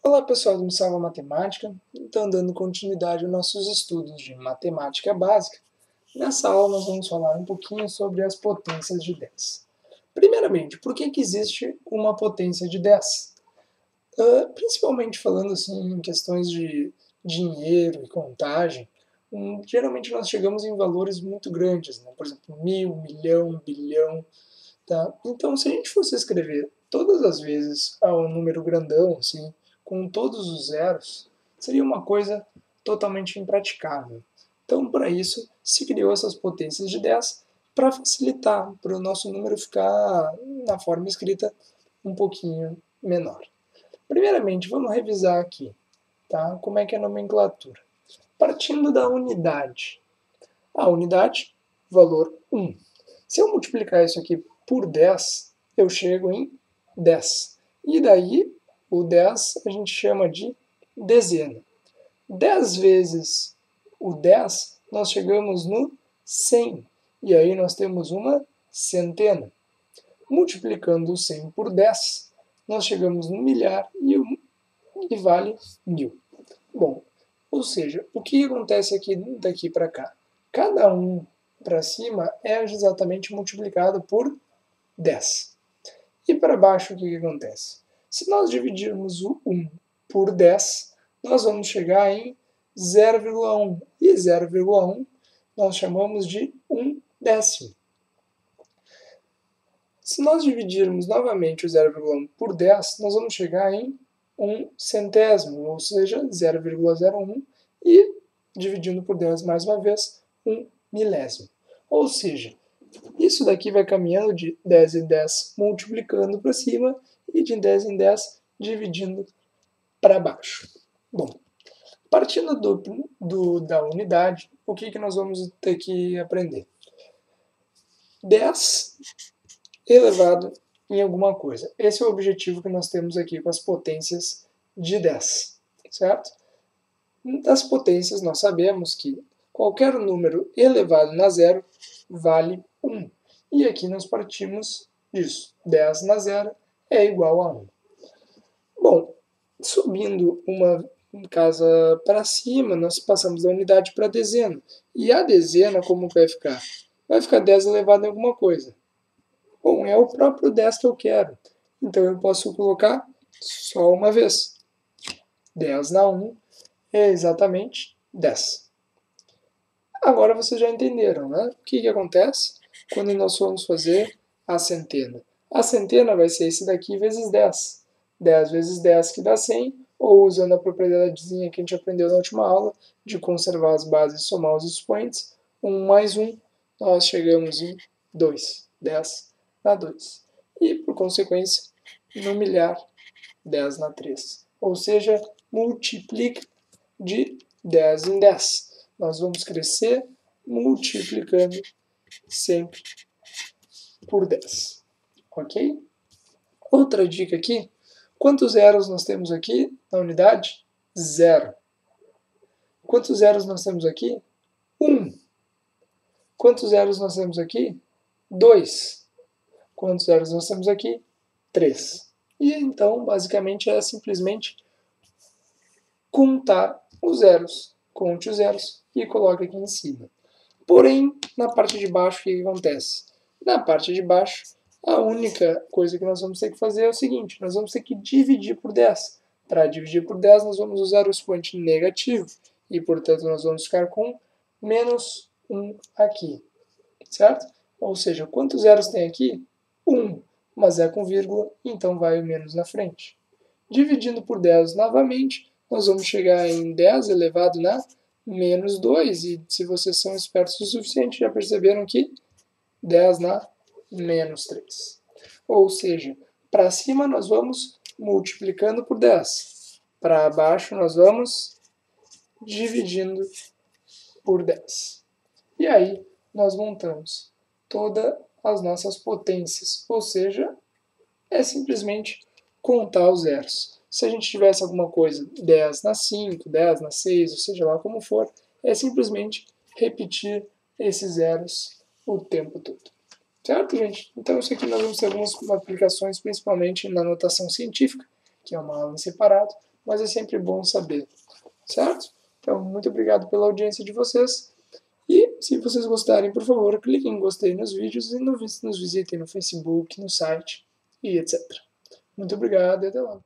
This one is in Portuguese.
Olá pessoal do Salva Matemática, então dando continuidade aos nossos estudos de matemática básica, nessa aula nós vamos falar um pouquinho sobre as potências de 10. Primeiramente, por que existe uma potência de 10? Principalmente falando assim, em questões de dinheiro e contagem, geralmente nós chegamos em valores muito grandes, né? Por exemplo, 1000, milhão, bilhão. Tá? Então, se a gente fosse escrever todas as vezes um número grandão, assim, com todos os zeros, seria uma coisa totalmente impraticável. Então, para isso, se criou essas potências de 10 para facilitar, para o nosso número ficar na forma escrita um pouquinho menor. Primeiramente, vamos revisar aqui, tá? Como é que é a nomenclatura. Partindo da unidade. A unidade, valor 1. Se eu multiplicar isso aqui por 10, eu chego em 10. E daí, o 10 a gente chama de dezena. 10 vezes o 10, nós chegamos no 100. E aí nós temos uma centena. Multiplicando o 100 por 10, nós chegamos no milhar e vale 1000. Bom, ou seja, o que acontece aqui daqui para cá? Cada um para cima é exatamente multiplicado por 10. E para baixo o que acontece? Se nós dividirmos o 1 por 10, nós vamos chegar em 0,1. E 0,1 nós chamamos de 1 décimo. Se nós dividirmos novamente o 0,1 por 10, nós vamos chegar em 1 centésimo, ou seja, 0,01. E dividindo por 10 mais uma vez, 1 milésimo. Ou seja, isso daqui vai caminhando de 10 em 10 multiplicando para cima e de 10 em 10 dividindo para baixo. Bom, partindo da unidade, o que nós vamos ter que aprender? 10 elevado em alguma coisa. Esse é o objetivo que nós temos aqui com as potências de 10, certo? Das potências nós sabemos que qualquer número elevado na zero vale 1. E aqui nós partimos disso. 10 na zero é igual a 1. Bom, subindo uma casa para cima, nós passamos da unidade para a dezena. E a dezena, como vai ficar? Vai ficar 10 elevado em alguma coisa. Bom, é o próprio 10 que eu quero. Então eu posso colocar só uma vez. 10 na 1 é exatamente 10. Agora vocês já entenderam, né? O que acontece quando nós formos fazer a centena? A centena vai ser esse daqui vezes 10. 10 vezes 10 que dá 100, ou usando a propriedadezinha que a gente aprendeu na última aula, de conservar as bases e somar os expoentes, 1 mais 1, nós chegamos em 2. 10 na 2. E, por consequência, no milhar, 10 na 3. Ou seja, multiplica de 10 em 10. Nós vamos crescer multiplicando sempre por 10. Ok? Outra dica aqui. Quantos zeros nós temos aqui na unidade? 0. Quantos zeros nós temos aqui? 1. Quantos zeros nós temos aqui? 2. Quantos zeros nós temos aqui? 3. E então, basicamente, é simplesmente contar os zeros. Conte os zeros e coloque aqui em cima. Porém, na parte de baixo, o que acontece? Na parte de baixo, a única coisa que nós vamos ter que fazer é o seguinte, nós vamos ter que dividir por 10. Para dividir por 10, nós vamos usar o expoente negativo, e, portanto, nós vamos ficar com menos 1 aqui, certo? Ou seja, quantos zeros tem aqui? 1, mas é com vírgula, então vai o menos na frente. Dividindo por 10 novamente, nós vamos chegar em 10 elevado na menos 2, e se vocês são espertos o suficiente, já perceberam que 10 na menos 3. Ou seja, para cima nós vamos multiplicando por 10. Para baixo nós vamos dividindo por 10. E aí nós montamos todas as nossas potências, ou seja, é simplesmente contar os zeros. Se a gente tivesse alguma coisa 10 na 5, 10 na 6, ou seja lá como for, é simplesmente repetir esses zeros o tempo todo. Certo, gente? Então isso aqui nós vamos ter algumas aplicações, principalmente na notação científica, que é uma aula em separado, mas é sempre bom saber, certo? Então, muito obrigado pela audiência de vocês. E, se vocês gostarem, por favor, cliquem em gostei nos vídeos e nos visitem no Facebook, no site e etc. Muito obrigado e até lá.